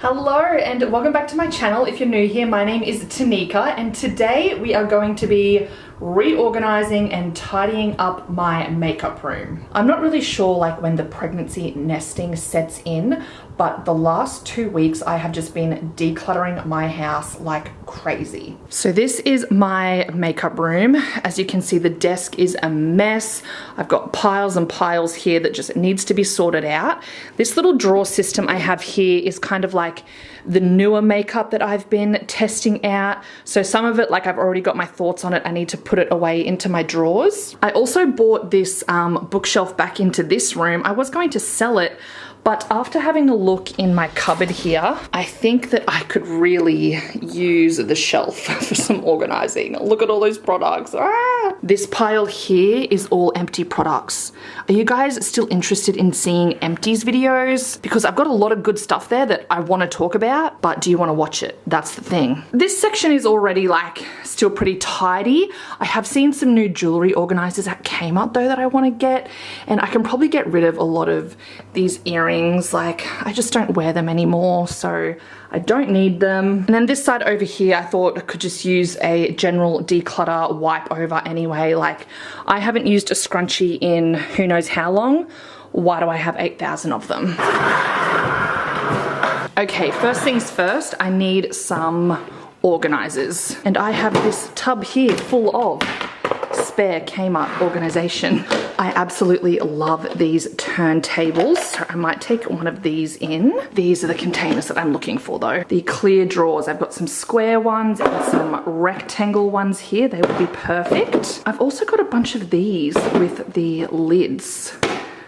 Hello and welcome back to my channel. If you're new here, my name is Tanika and today we are going to be reorganizing and tidying up my makeup room. I'm not really sure like when the pregnancy nesting sets in, but the last 2 weeks I have just been decluttering my house like crazy. So this is my makeup room. As you can see, the desk is a mess. I've got piles and piles here that just needs to be sorted out. This little drawer system I have here is kind of like the newer makeup that I've been testing out. So some of it, like I've already got my thoughts on it. I need to put it away into my drawers. I also bought this bookshelf back into this room. I was going to sell it, but after having a look in my cupboard here, I think that I could really use the shelf for some organizing. Look at all those products. Ah! This pile here is all empty products. Are you guys still interested in seeing empties videos? Because I've got a lot of good stuff there that I want to talk about, but do you want to watch it? That's the thing. This section is already like still pretty tidy. I have seen some new jewelry organizers at Kmart though that I want to get, and I can probably get rid of a lot of these earrings. Like I just don't wear them anymore, so I don't need them. And then this side over here, I thought I could just use a general declutter wipe over anyway. Like I haven't used a scrunchie in who knows how long. Why do I have 8,000 of them? Okay, first things first, I need some organizers. And I have this tub here full of spare Kmart organization. I absolutely love these turntables, so I might take one of these in. These are the containers that I'm looking for though. The clear drawers. I've got some square ones and some rectangle ones here. They would be perfect. I've also got a bunch of these with the lids.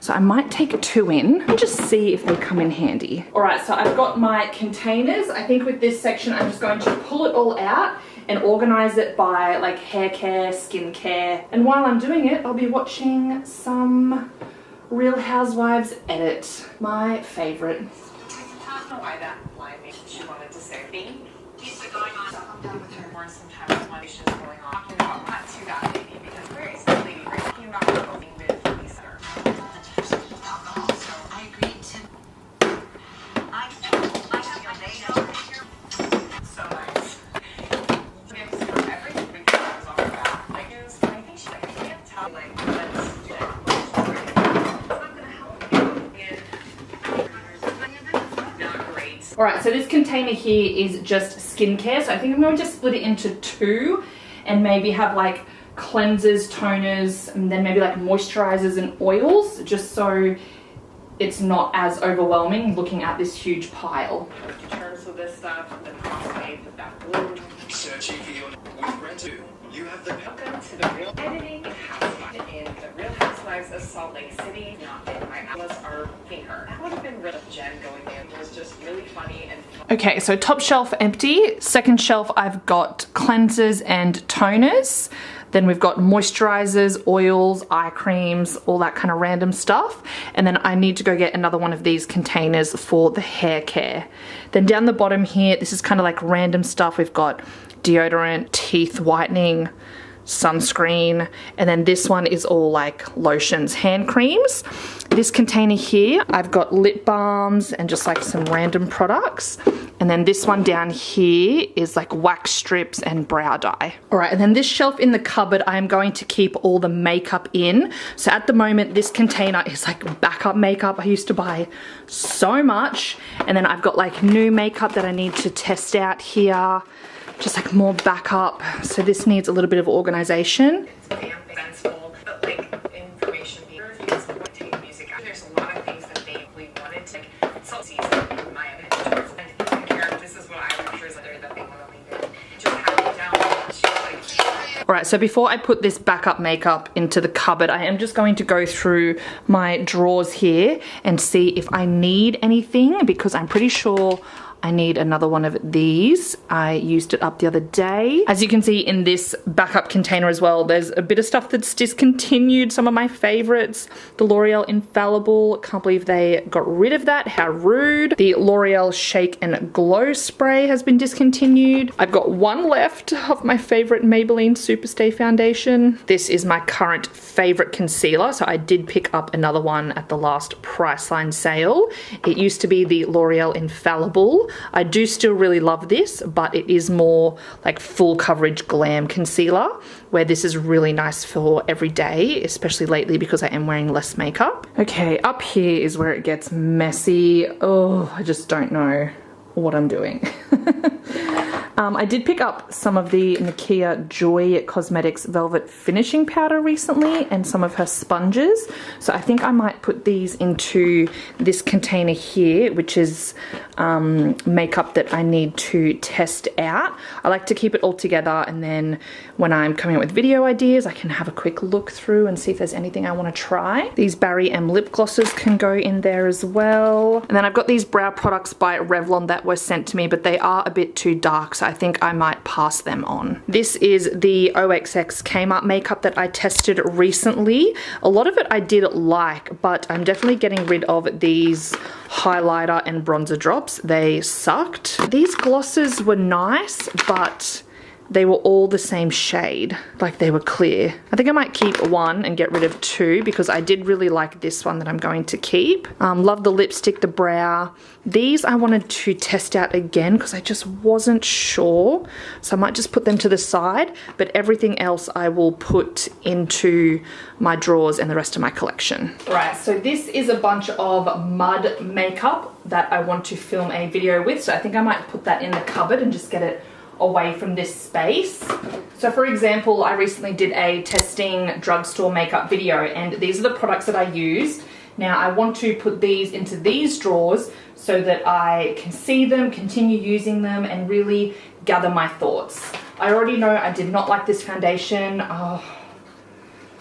So I might take 2 in and just see if they come in handy. All right, so I've got my containers. I think with this section, I'm just going to pull it all out and organize it by like hair care, skin care. And while I'm doing it, I'll be watching some Real Housewives edit. My favorite. I don't know why that line made she wanted to say me. He's like going on. I'm done with her. Or sometimes when she's going on. Talking about not too bad maybe because where is the lady right? Talking about her going with Lisa. Alcohol. So I agreed to. I have your name here. So nice. All right, so this container here is just skincare. So I think I'm going to split it into 2 and maybe have like cleansers, toners, and then maybe like moisturizers and oils, just so it's not as overwhelming looking at this huge pile. In terms of this stuff, the crossfade, that blue. Searching for your with Brent. You have the Welcome to the Real Editing Housewives in the Real Housewives of Salt Lake City. Not in my Atlas are her. That would have been real. Jen going in. It was just really funny and fun. Okay, so top shelf empty. Second shelf, I've got cleansers and toners. Then we've got moisturizers, oils, eye creams, all that kind of random stuff. And then I need to go get another one of these containers for the hair care. Then down the bottom here, this is kind of like random stuff. We've got deodorant, teeth whitening, sunscreen, and then this one is all like lotions, hand creams. This container here, I've got lip balms and just like some random products. And then this one down here is like wax strips and brow dye. All right, and then this shelf in the cupboard, I am going to keep all the makeup in. So at the moment, this container is like backup makeup. I used to buy so much. And then I've got like new makeup that I need to test out here. Just like more backup. So this needs a little bit of organization. It's damn sensible, but like information reviews, take music out. There's a lot of things that they wanted to so season in my opinion. And haircare, this is what I would choose there that they want to leave in. Just have it down. She's like, all right, so before I put this backup makeup into the cupboard, I am just going to go through my drawers here and see if I need anything, because I'm pretty sure I need another one of these. I used it up the other day. As you can see in this backup container as well, there's a bit of stuff that's discontinued. Some of my favorites, the L'Oreal Infallible. Can't believe they got rid of that. How rude. The L'Oreal Shake and Glow Spray has been discontinued. I've got one left of my favorite Maybelline Superstay foundation. This is my current favorite concealer. So I did pick up another one at the last Priceline sale. It used to be the L'Oreal Infallible. I do still really love this, but it is more like full coverage glam concealer, where this is really nice for every day, especially lately because I am wearing less makeup. Okay, up here is where it gets messy. Oh, I just don't know what I'm doing. I did pick up some of the Nakia Joy Cosmetics Velvet Finishing Powder recently and some of her sponges. So I think I might put these into this container here, which is makeup that I need to test out. I like to keep it all together, and then when I'm coming up with video ideas, I can have a quick look through and see if there's anything I want to try. These Barry M lip glosses can go in there as well. And then I've got these brow products by Revlon that were sent to me, but they are a bit too dark, so I think I might pass them on. This is the OXX Kmart makeup that I tested recently. A lot of it I did like, but I'm definitely getting rid of these highlighter and bronzer drops. They sucked. These glosses were nice, but they were all the same shade, like they were clear. I think I might keep one and get rid of two because I did really like this one that I'm going to keep. Love the lipstick, the brow. These I wanted to test out again because I just wasn't sure. So I might just put them to the side, but everything else I will put into my drawers and the rest of my collection. Right, so this is a bunch of mud makeup that I want to film a video with. So I think I might put that in the cupboard and just get it away from this space. So for example, I recently did a testing drugstore makeup video, and these are the products that I used. Now I want to put these into these drawers so that I can see them, continue using them, and really gather my thoughts. I already know I did not like this foundation.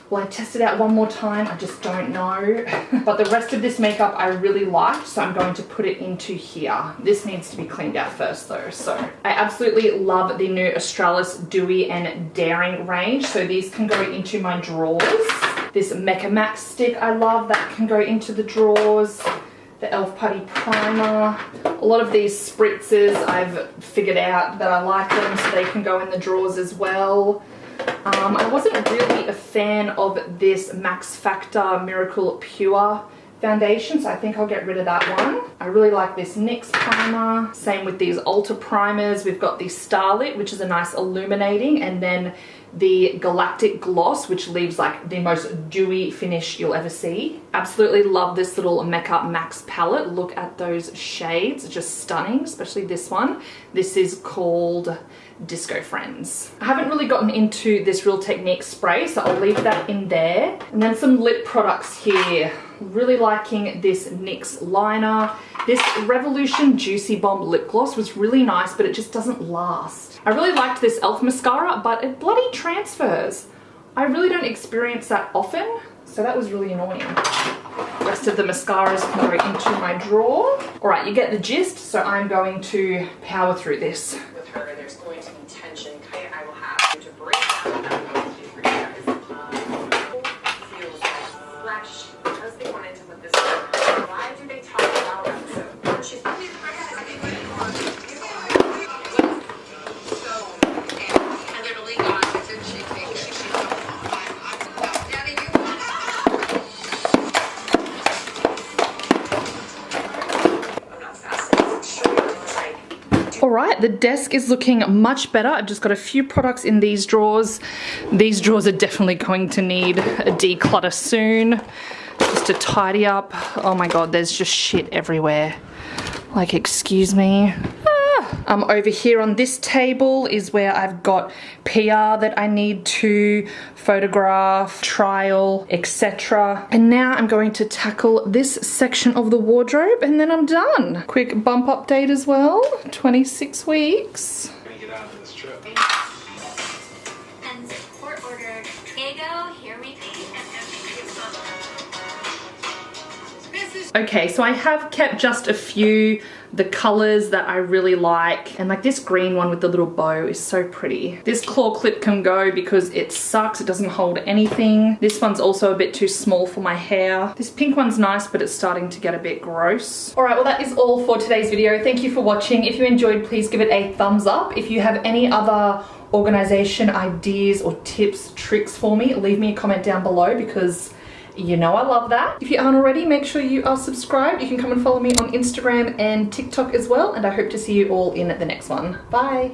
Will I test it out one more time? I just don't know. But the rest of this makeup I really liked, so I'm going to put it into here. This needs to be cleaned out first though. So I absolutely love the new Australis Dewy and Daring range. So these can go into my drawers. This Mecca Max stick I love, that can go into the drawers. The e.l.f. Putty Primer. A lot of these spritzers I've figured out that I like them, so they can go in the drawers as well. I wasn't really a fan of this Max Factor Miracle Pure foundation, so I think I'll get rid of that one. I really like this NYX primer. Same with these Ulta primers. We've got the Starlit, which is a nice illuminating, and then the Galactic Gloss, which leaves like the most dewy finish you'll ever see. Absolutely love this little Mecca Max palette. Look at those shades, just stunning, especially this one. This is called Disco Friends. I haven't really gotten into this Real Technique spray, so I'll leave that in there. And then some lip products here. Really liking this NYX liner. This Revolution Juicy Bomb lip gloss was really nice, but it just doesn't last. I really liked this e.l.f. mascara, but it bloody transfers. I really don't experience that often, so that was really annoying. The rest of the mascaras can go into my drawer. All right, you get the gist, so I'm going to power through this. With her, there's going to be tension. I will have to break down that for you guys. Feels fresh because they wanted to put this in. Why do they talk about that? So she's probably and literally got it and she takes it. Daddy, you I'm not fast. All right, the desk is looking much better. I've just got a few products in these drawers. These drawers are definitely going to need a declutter soon, just to tidy up. Oh my God, there's just shit everywhere. Like, excuse me. Over here on this table is where I've got PR that I need to photograph, trial, etc. And now I'm going to tackle this section of the wardrobe, and then I'm done. Quick bump update as well, 26 weeks. Get out of this trip. And support order. Here you go, here we go. Okay, so I have kept just a few, the colors that I really like, and like this green one with the little bow is so pretty. This claw clip can go because it sucks, it doesn't hold anything. This one's also a bit too small for my hair. This pink one's nice, but it's starting to get a bit gross. All right, well that is all for today's video. Thank you for watching. If you enjoyed, please give it a thumbs up. If you have any other organization ideas or tips, tricks for me, leave me a comment down below, because You know I love that. If you aren't already, make sure you are subscribed. You can come and follow me on Instagram and TikTok as well, and I hope to see you all in the next one. Bye.